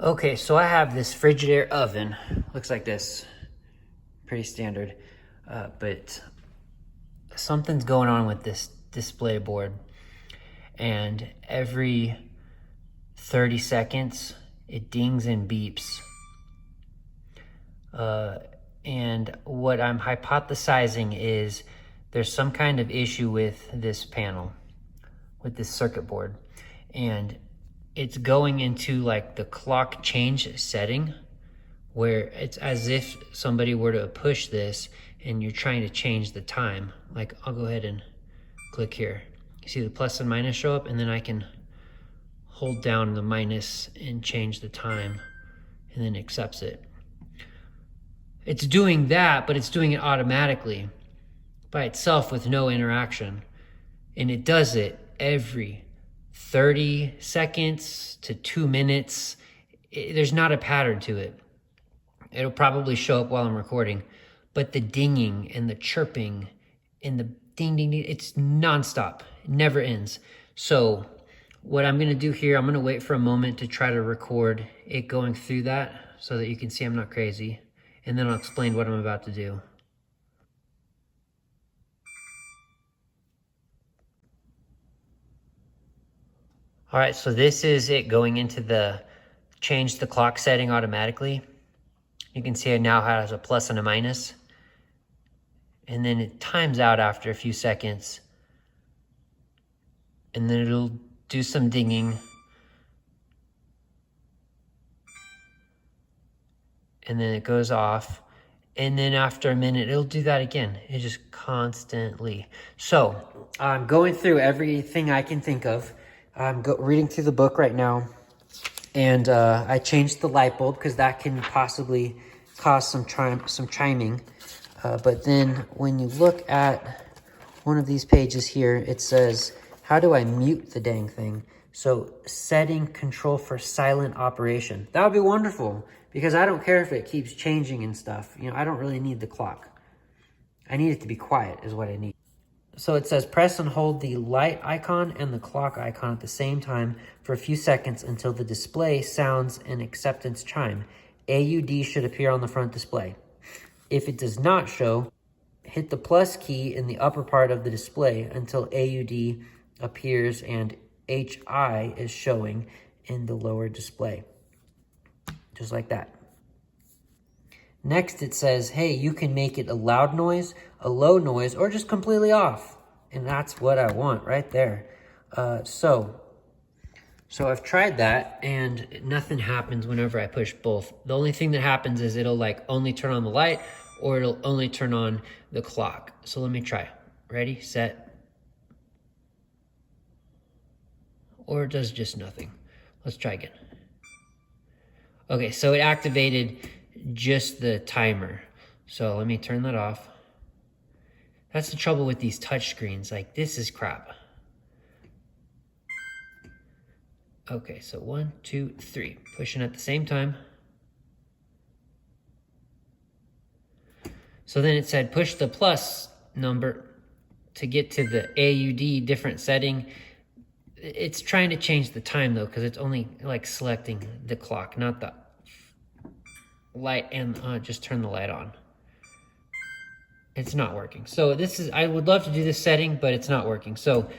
Okay, so I have this Frigidaire oven. Looks like this. Pretty standard. But something's going on with this display board. And every 30 seconds, it dings and beeps. And what I'm hypothesizing is there's some kind of issue with this panel, with this circuit board. And it's going into like the clock change setting where it's as if somebody were to push this and you're trying to change the time. Like I'll go ahead and click here. You see the plus and minus show up, and then I can hold down the minus and change the time, and then it accepts it. It's doing that, but it's doing it automatically by itself with no interaction. And it does it every 30 seconds to 2 minutes. There's not a pattern to it. It'll probably show up while I'm recording, but the dinging and the chirping and the ding, ding, ding, it's nonstop. It never ends. So what I'm gonna do here, I'm gonna wait for a moment to try to record it going through that so that you can see I'm not crazy. And then I'll explain what I'm about to do. All right, so this is it going into the change the clock setting automatically. You can see it now has a plus and a minus. And then it times out after a few seconds. And then it'll do some dinging. And then it goes off. And then after a minute, it'll do that again. It just constantly. So I'm going through everything I can think of. I'm reading through the book right now. And I changed the light bulb because that can possibly cause some chiming. But then when you look at one of these pages here, it says, how do I mute the dang thing? So setting control for silent operation. That would be wonderful because I don't care if it keeps changing and stuff. You know, I don't really need the clock. I need it to be quiet is what I need. So it says press and hold the light icon and the clock icon at the same time for a few seconds until the display sounds an acceptance chime. AUD should appear on the front display. If it does not show, hit the plus key in the upper part of the display until AUD appears and HI is showing in the lower display. Just like that. Next it says, hey, you can make it a loud noise, a low noise, or just completely off. And that's what I want right there. So I've tried that and nothing happens whenever I push both. The only thing that happens is it'll like only turn on the light or it'll only turn on the clock. So let me try. Ready, set. Or it does just nothing. Let's try again. Okay, so it activated just the timer. So let me turn that off. That's the trouble with these touch screens. Like, this is crap. Okay, so 1, 2, 3. Pushing at the same time. So then it said push the plus number to get to the AUD different setting. It's trying to change the time though, because it's only like selecting the clock, not the light, and just turn the light on. It's not working. So this is, I would love to do this setting, but it's not working. So,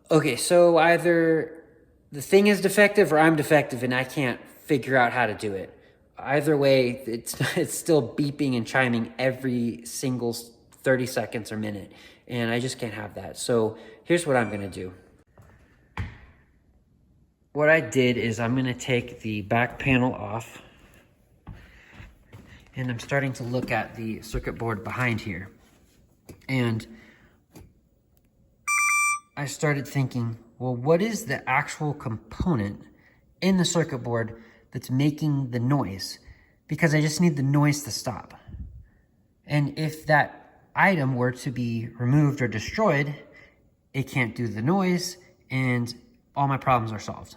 okay, so either the thing is defective or I'm defective and I can't figure out how to do it. Either way, it's still beeping and chiming every single 30 seconds or minute. And I just can't have that. So here's what I'm gonna do. What I did is I'm gonna take the back panel off and I'm starting to look at the circuit board behind here. And I started thinking, well, what is the actual component in the circuit board that's making the noise? Because I just need the noise to stop. And if that item were to be removed or destroyed, it can't do the noise and all my problems are solved.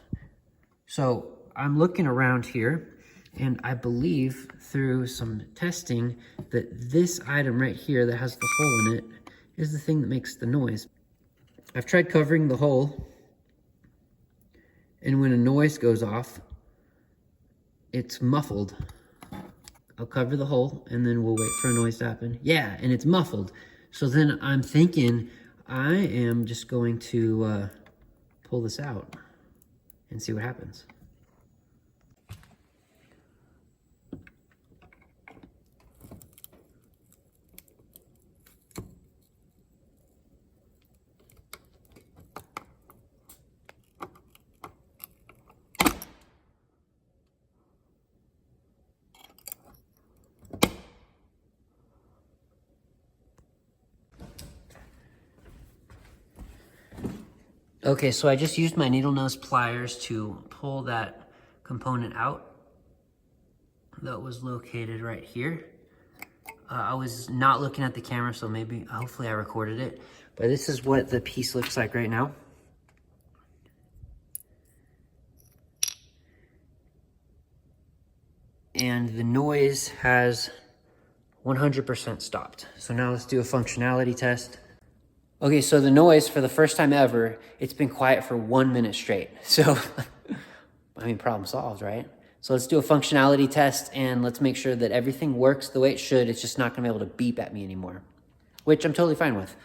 So I'm looking around here and I believe through some testing that this item right here that has the hole in it is the thing that makes the noise. I've tried covering the hole And when a noise goes off, it's muffled. I'll cover the hole and then we'll wait for a noise to happen. Yeah, and it's muffled. So then I'm thinking I am just going to pull this out and see what happens. Okay, so I just used my needle nose pliers to pull that component out that was located right here. I was not looking at the camera, so hopefully I recorded it. But this is what the piece looks like right now. And the noise has 100% stopped. So now let's do a functionality test. Okay, so the noise, for the first time ever, it's been quiet for 1 minute straight. So, I mean, problem solved, right? So let's do a functionality test and let's make sure that everything works the way it should. It's just not gonna be able to beep at me anymore, which I'm totally fine with.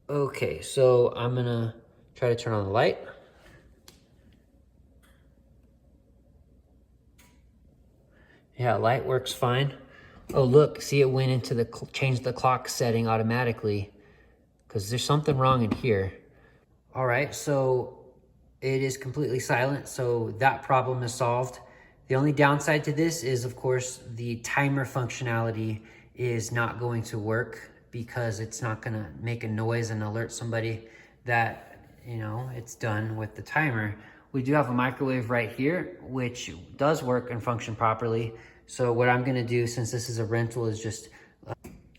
Okay, so I'm gonna try to turn on the light. Yeah, light works fine. Oh, look, see, it went into changed the clock setting automatically because there's something wrong in here. All right, so it is completely silent, so that problem is solved. The only downside to this is, of course, the timer functionality is not going to work because it's not gonna make a noise and alert somebody that, you know, it's done with the timer. We do have a microwave right here, which does work and function properly. So what I'm gonna do, since this is a rental, is just,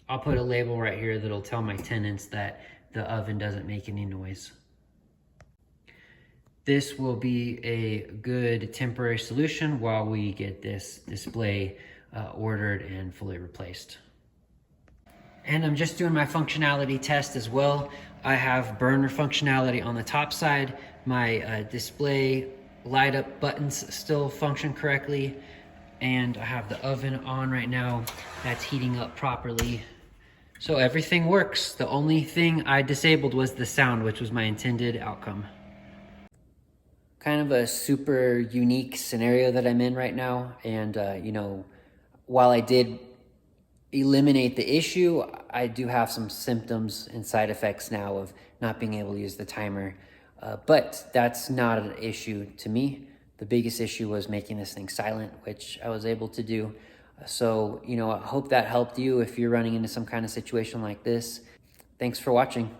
I'll put a label right here that'll tell my tenants that the oven doesn't make any noise. This will be a good temporary solution while we get this display ordered and fully replaced. And I'm just doing my functionality test as well. I have burner functionality on the top side. My display light up buttons still function correctly. And I have the oven on right now. That's heating up properly. So everything works. The only thing I disabled was the sound, which was my intended outcome. Kind of a super unique scenario that I'm in right now. And, you know, while I did eliminate the issue, I do have some symptoms and side effects now of not being able to use the timer. But that's not an issue to me. The biggest issue was making this thing silent, which I was able to do. So, you know, I hope that helped you if you're running into some kind of situation like this. Thanks for watching.